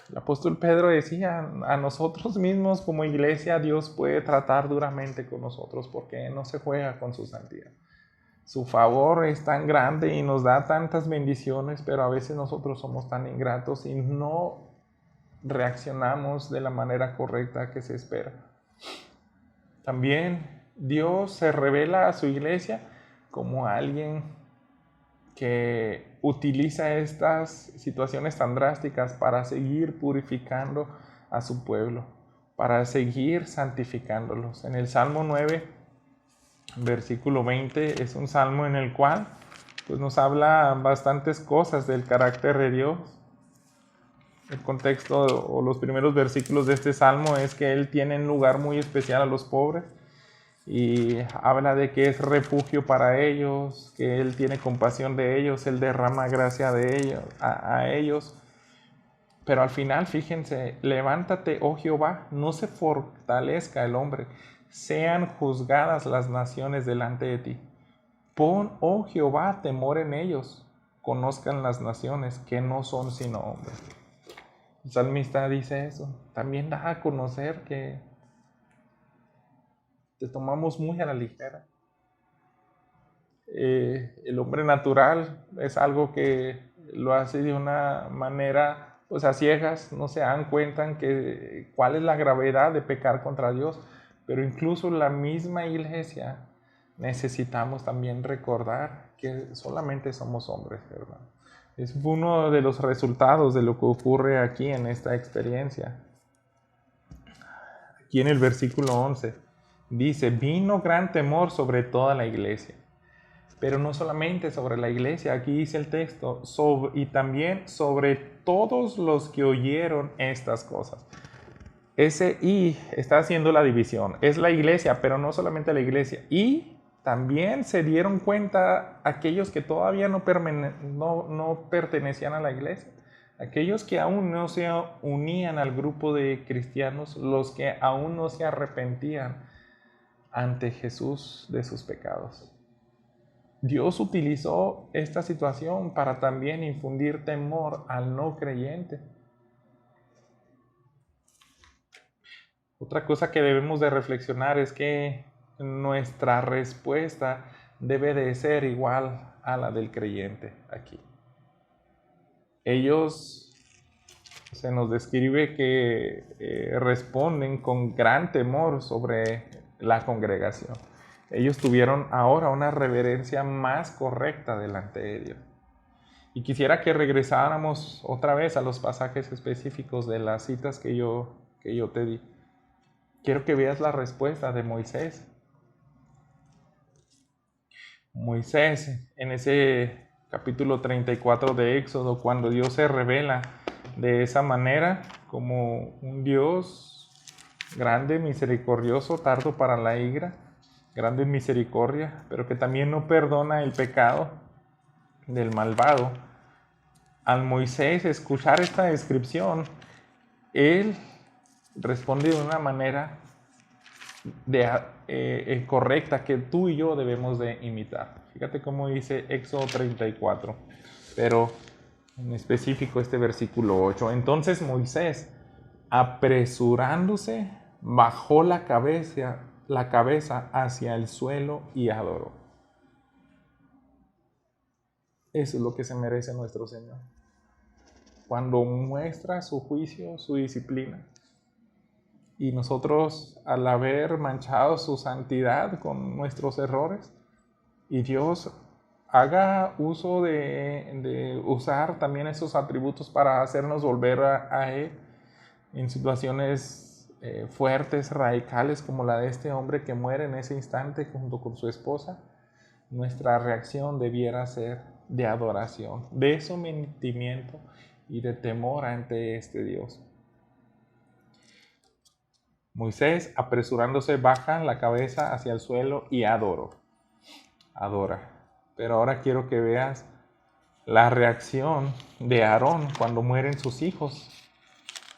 El apóstol Pedro decía, a nosotros mismos como iglesia Dios puede tratar duramente con nosotros porque no se juega con su santidad. Su favor es tan grande y nos da tantas bendiciones, pero a veces nosotros somos tan ingratos y no reaccionamos de la manera correcta que se espera. También Dios se revela a su iglesia como alguien que utiliza estas situaciones tan drásticas para seguir purificando a su pueblo, para seguir santificándolos. En el Salmo 9, versículo 20, es un salmo en el cual pues, nos habla bastantes cosas del carácter de Dios. El contexto o los primeros versículos de este salmo es que Él tiene un lugar muy especial a los pobres, y habla de que es refugio para ellos, que Él tiene compasión de ellos, Él derrama gracia de ellos, a ellos. Pero al final, fíjense, levántate, oh Jehová, no se fortalezca el hombre, sean juzgadas las naciones delante de ti. Pon, oh Jehová, temor en ellos, conozcan las naciones que no son sino hombres. El salmista dice eso, también da a conocer que te tomamos muy a la ligera. El hombre natural es algo que lo hace de una manera, pues a ciegas, no se dan cuenta que cuál es la gravedad de pecar contra Dios, pero incluso la misma iglesia necesitamos también recordar que solamente somos hombres, hermano. Es uno de los resultados de lo que ocurre aquí en esta experiencia. Aquí en el versículo 11 dice, vino gran temor sobre toda la iglesia. Pero no solamente sobre la iglesia, aquí dice el texto, y también sobre todos los que oyeron estas cosas. Ese y está haciendo la división. Es la iglesia, pero no solamente la iglesia. Y también se dieron cuenta aquellos que todavía no pertenecían a la iglesia. Aquellos que aún no se unían al grupo de cristianos, los que aún no se arrepentían ante Jesús de sus pecados. Dios utilizó esta situación para también infundir temor al no creyente. Otra cosa que debemos de reflexionar es que nuestra respuesta debe de ser igual a la del creyente aquí. Ellos se nos describe que responden con gran temor sobre la congregación. Ellos tuvieron ahora una reverencia más correcta delante de Dios. Y quisiera que regresáramos otra vez a los pasajes específicos de las citas que yo te di. Quiero que veas la respuesta de Moisés. Moisés, en ese capítulo 34 de Éxodo, cuando Dios se revela de esa manera como un Dios grande, misericordioso, tardo para la ira, grande en misericordia, pero que también no perdona el pecado del malvado. Al Moisés escuchar esta descripción, él responde de una manera correcta que tú y yo debemos de imitar. Fíjate cómo dice Éxodo 34, pero en específico este versículo 8. Entonces Moisés, apresurándose, bajó la cabeza hacia el suelo y adoró. Eso es lo que se merece nuestro Señor. Cuando muestra su juicio, su disciplina, y nosotros, al haber manchado su santidad con nuestros errores, y Dios haga uso de usar también esos atributos para hacernos volver a Él en situaciones fuertes, radicales, como la de este hombre que muere en ese instante junto con su esposa, nuestra reacción debiera ser de adoración, de sometimiento y de temor ante este Dios. Moisés, apresurándose, baja la cabeza hacia el suelo y adora. Pero ahora quiero que veas la reacción de Aarón cuando mueren sus hijos.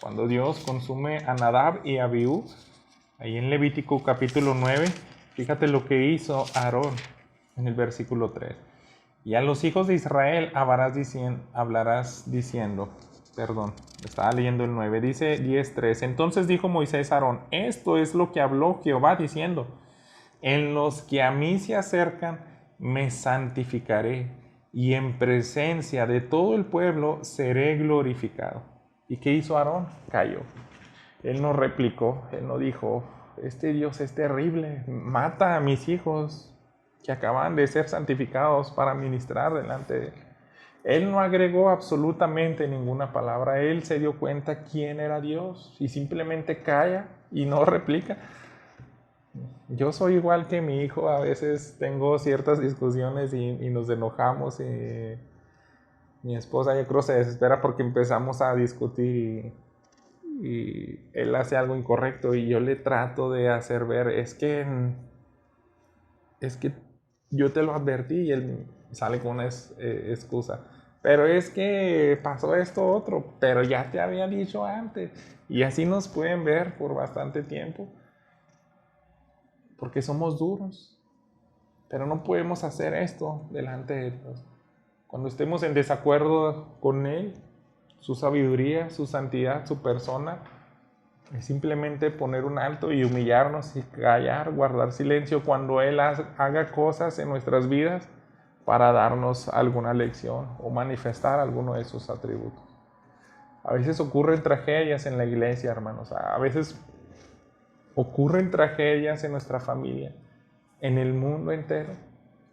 Cuando Dios consume a Nadab y a Abiú, ahí en Levítico capítulo 9, fíjate lo que hizo Aarón en el versículo 3. Y a los hijos de Israel hablarás diciendo, estaba leyendo el 9, dice 10:3. Entonces dijo Moisés a Aarón, esto es lo que habló Jehová diciendo, en los que a mí se acercan me santificaré, y en presencia de todo el pueblo seré glorificado. ¿Y qué hizo Aarón? Cayó. Él no replicó, él no dijo, este Dios es terrible, mata a mis hijos que acaban de ser santificados para ministrar delante de él. Él no agregó absolutamente ninguna palabra. Él se dio cuenta quién era Dios y simplemente calla y no replica. Yo soy igual que mi hijo. A veces tengo ciertas discusiones y nos enojamos. Y mi esposa, yo creo, se desespera porque empezamos a discutir y él hace algo incorrecto y yo le trato de hacer ver, es que yo te lo advertí, y él sale con una excusa. Pero es que pasó esto otro, pero ya te había dicho antes. Y así nos pueden ver por bastante tiempo, porque somos duros. Pero no podemos hacer esto delante de Dios. Cuando estemos en desacuerdo con Él, su sabiduría, su santidad, su persona, es simplemente poner un alto y humillarnos y callar, guardar silencio cuando Él haga cosas en nuestras vidas para darnos alguna lección o manifestar alguno de sus atributos. A veces ocurren tragedias en la iglesia, hermanos. A veces ocurren tragedias en nuestra familia, en el mundo entero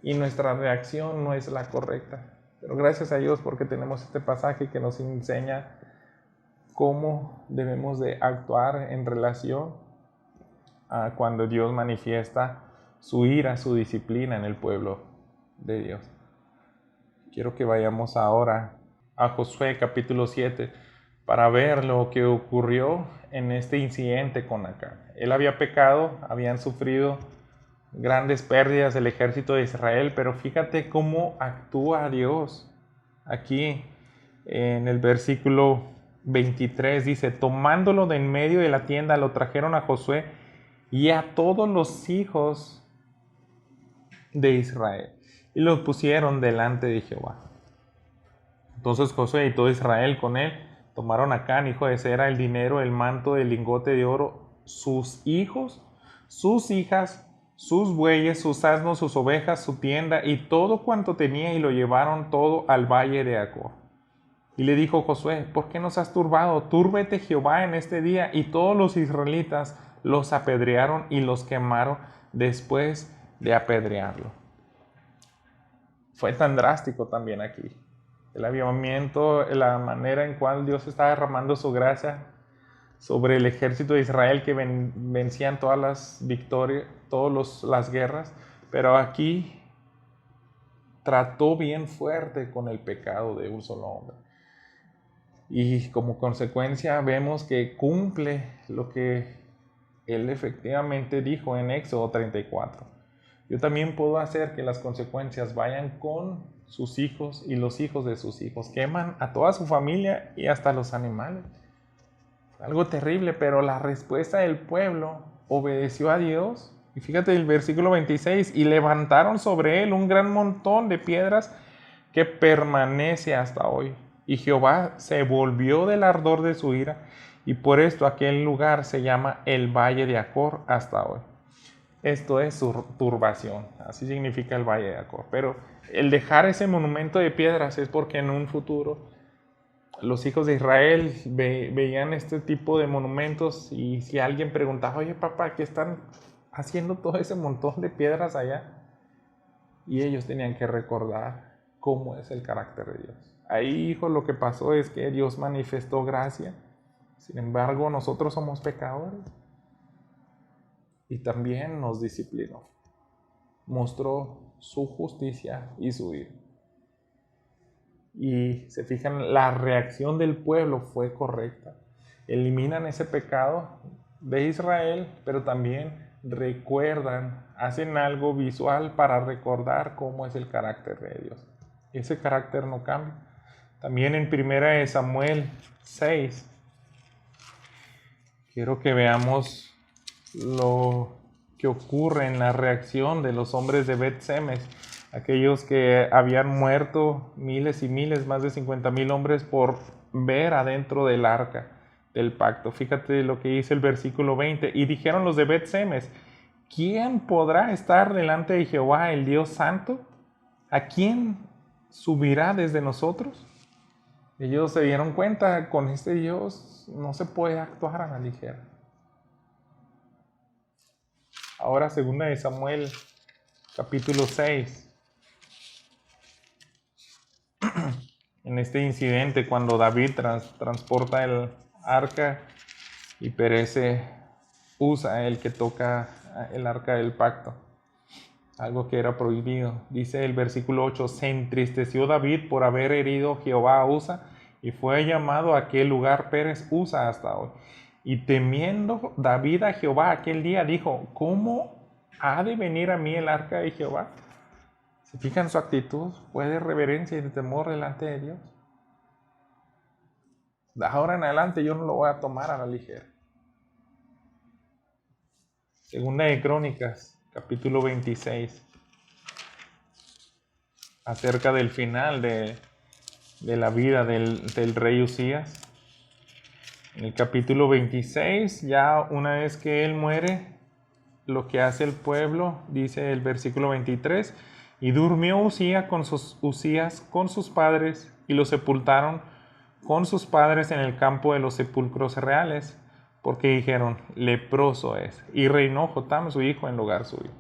y nuestra reacción no es la correcta. Pero gracias a Dios porque tenemos este pasaje que nos enseña cómo debemos de actuar en relación a cuando Dios manifiesta su ira, su disciplina en el pueblo de Dios. Quiero que vayamos ahora a Josué capítulo 7 para ver lo que ocurrió en este incidente con Acán. Él había pecado, habían sufrido grandes pérdidas del ejército de Israel, pero fíjate cómo actúa Dios. Aquí en el versículo 23 dice, tomándolo de en medio de la tienda, lo trajeron a Josué y a todos los hijos de Israel, y los pusieron delante de Jehová. Entonces Josué y todo Israel con él tomaron a Acán, hijo de Zera, el dinero, el manto, el lingote de oro, sus hijos, sus hijas, sus bueyes, sus asnos, sus ovejas, su tienda y todo cuanto tenía, y lo llevaron todo al valle de Acor. Y le dijo Josué, ¿por qué nos has turbado? Túrbete Jehová en este día. Y todos los israelitas los apedrearon y los quemaron después de apedrearlo. Fue tan drástico también aquí. El avivamiento, la manera en cual Dios está derramando su gracia sobre el ejército de Israel que vencían todas las victorias, todas las guerras, pero aquí trató bien fuerte con el pecado de un solo hombre. Y como consecuencia vemos que cumple lo que él efectivamente dijo en Éxodo 34. Yo también puedo hacer que las consecuencias vayan con sus hijos y los hijos de sus hijos. Queman a toda su familia y hasta los animales. Algo terrible, pero la respuesta del pueblo obedeció a Dios. Y fíjate el versículo 26, y levantaron sobre él un gran montón de piedras que permanece hasta hoy. Y Jehová se volvió del ardor de su ira, y por esto aquel lugar se llama el Valle de Acor hasta hoy. Esto es su turbación, así significa el Valle de Acor. Pero el dejar ese monumento de piedras es porque en un futuro los hijos de Israel veían este tipo de monumentos, y si alguien preguntaba, oye papá, ¿qué están haciendo todo ese montón de piedras allá? Y ellos tenían que recordar cómo es el carácter de Dios. Ahí, hijo, lo que pasó es que Dios manifestó gracia. Sin embargo, nosotros somos pecadores. Y también nos disciplinó. Mostró su justicia y su ira. Y se fijan, la reacción del pueblo fue correcta. Eliminan ese pecado de Israel, pero también recuerdan, hacen algo visual para recordar cómo es el carácter de Dios. Ese carácter no cambia. También en 1 Samuel 6, quiero que veamos lo que ocurre en la reacción de los hombres de Bet-Semes, aquellos que habían muerto miles y miles, más de 50,000 hombres por ver adentro del arca del pacto. Fíjate lo que dice el versículo 20. Y dijeron los de Bet-Semes, ¿quién podrá estar delante de Jehová, el Dios santo? ¿A quién subirá desde nosotros? Ellos se dieron cuenta, con este Dios no se puede actuar a la ligera. Ahora 2 Samuel capítulo 6. En este incidente, cuando David transporta el arca y perece Usa, el que toca el arca del pacto, algo que era prohibido. Dice el versículo 8, se entristeció David por haber herido Jehová a Usa, y fue llamado a aquel lugar Pérez Usa hasta hoy. Y temiendo David a Jehová aquel día, dijo, ¿cómo ha de venir a mí el arca de Jehová? ¿Se fijan su actitud? Fue de reverencia y de temor delante de Dios. De ahora en adelante yo no lo voy a tomar a la ligera. Segunda de Crónicas, capítulo 26. Acerca del final de la vida del rey Usías. En el capítulo 26, ya una vez que él muere, lo que hace el pueblo, dice el versículo 23, y durmió Usías con sus padres, y lo sepultaron con sus padres en el campo de los sepulcros reales, porque dijeron, leproso es, y reinó Jotam su hijo en lugar suyo.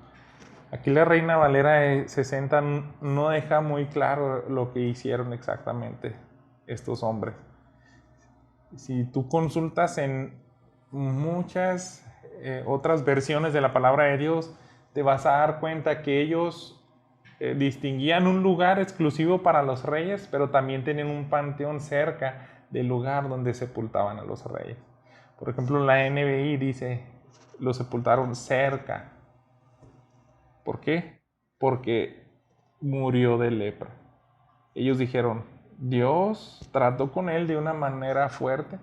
Aquí la Reina Valera 60 no deja muy claro lo que hicieron exactamente estos hombres. Si tú consultas en muchas otras versiones de la palabra de Dios, te vas a dar cuenta que ellos distinguían un lugar exclusivo para los reyes, pero también tenían un panteón cerca del lugar donde sepultaban a los reyes. Por ejemplo, la NBI dice, lo sepultaron cerca. ¿Por qué? Porque murió de lepra. Ellos dijeron, Dios trató con él de una manera fuerte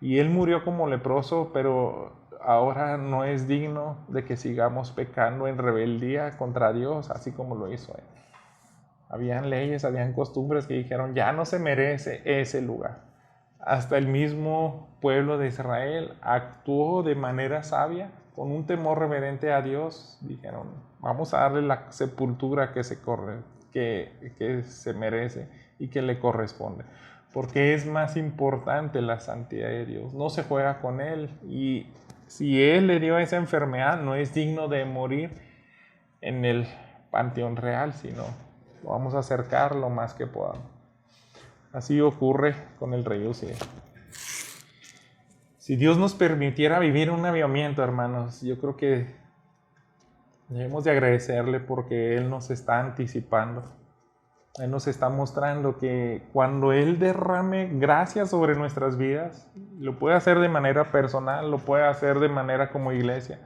y él murió como leproso, pero ahora no es digno de que sigamos pecando en rebeldía contra Dios, así como lo hizo él. Habían leyes, habían costumbres que dijeron, ya no se merece ese lugar. Hasta el mismo pueblo de Israel actuó de manera sabia, con un temor reverente a Dios. Dijeron, vamos a darle la sepultura que se merece y que le corresponde. Porque es más importante la santidad de Dios. No se juega con Él. Y si Él le dio esa enfermedad, no es digno de morir en el panteón real, sino lo vamos a acercar lo más que podamos. Así ocurre con el rey Uzías. Si Dios nos permitiera vivir un avivamiento, hermanos, yo creo que debemos de agradecerle porque Él nos está anticipando. Él nos está mostrando que cuando Él derrame gracia sobre nuestras vidas, lo puede hacer de manera personal, lo puede hacer de manera como iglesia.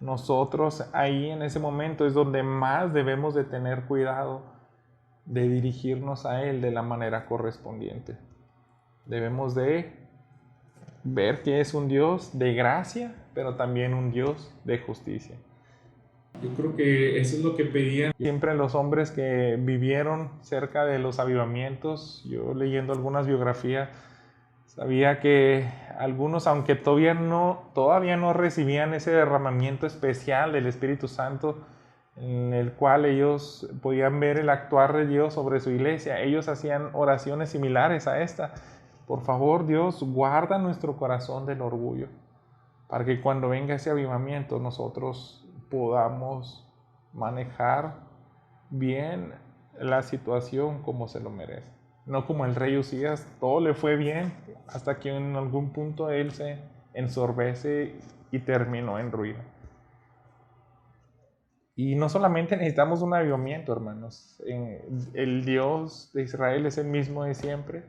Nosotros ahí en ese momento es donde más debemos de tener cuidado de dirigirnos a Él de la manera correspondiente. Debemos de ver que es un Dios de gracia, pero también un Dios de justicia. Yo creo que eso es lo que pedían siempre los hombres que vivieron cerca de los avivamientos. Yo leyendo algunas biografías, sabía que algunos, aunque todavía no recibían ese derramamiento especial del Espíritu Santo, en el cual ellos podían ver el actuar de Dios sobre su iglesia, ellos hacían oraciones similares a esta. Por favor, Dios, guarda nuestro corazón del orgullo, para que cuando venga ese avivamiento nosotros podamos manejar bien la situación como se lo merece. No como el rey Uzías, todo le fue bien hasta que en algún punto él se ensorbece y terminó en ruina. Y no solamente necesitamos un avivamiento, hermanos. El Dios de Israel es el mismo de siempre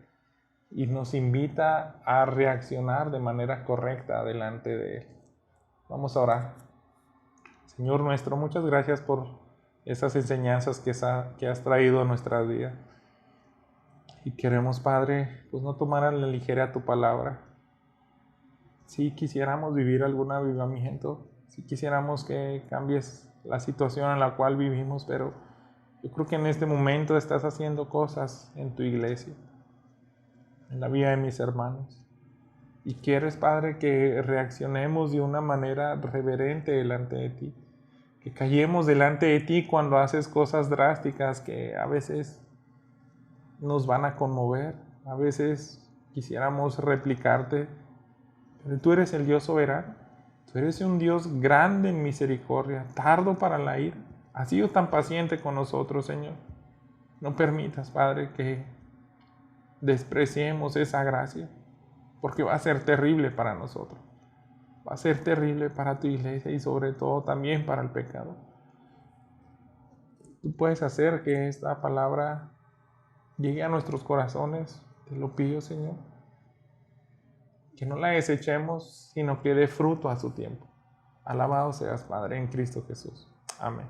y nos invita a reaccionar de manera correcta delante de Él. Vamos a orar. Señor nuestro, muchas gracias por esas enseñanzas que has traído a nuestras vidas. Y queremos, Padre, pues no tomar a la ligera tu palabra. Si quisiéramos vivir algún avivamiento, si quisiéramos que cambies la situación en la cual vivimos, pero yo creo que en este momento estás haciendo cosas en tu iglesia, en la vida de mis hermanos. Y quieres, Padre, que reaccionemos de una manera reverente delante de ti, que callemos delante de ti cuando haces cosas drásticas que a veces nos van a conmover, a veces quisiéramos replicarte, pero tú eres el Dios soberano, tú eres un Dios grande en misericordia, tardo para la ira, has sido tan paciente con nosotros, Señor. No permitas, Padre, que despreciemos esa gracia, porque va a ser terrible para nosotros, va a ser terrible para tu iglesia y sobre todo también para el pecado. Tú puedes hacer que esta palabra llegue a nuestros corazones, te lo pido, Señor. Que no la desechemos, sino que dé fruto a su tiempo. Alabado seas, Padre, en Cristo Jesús. Amén.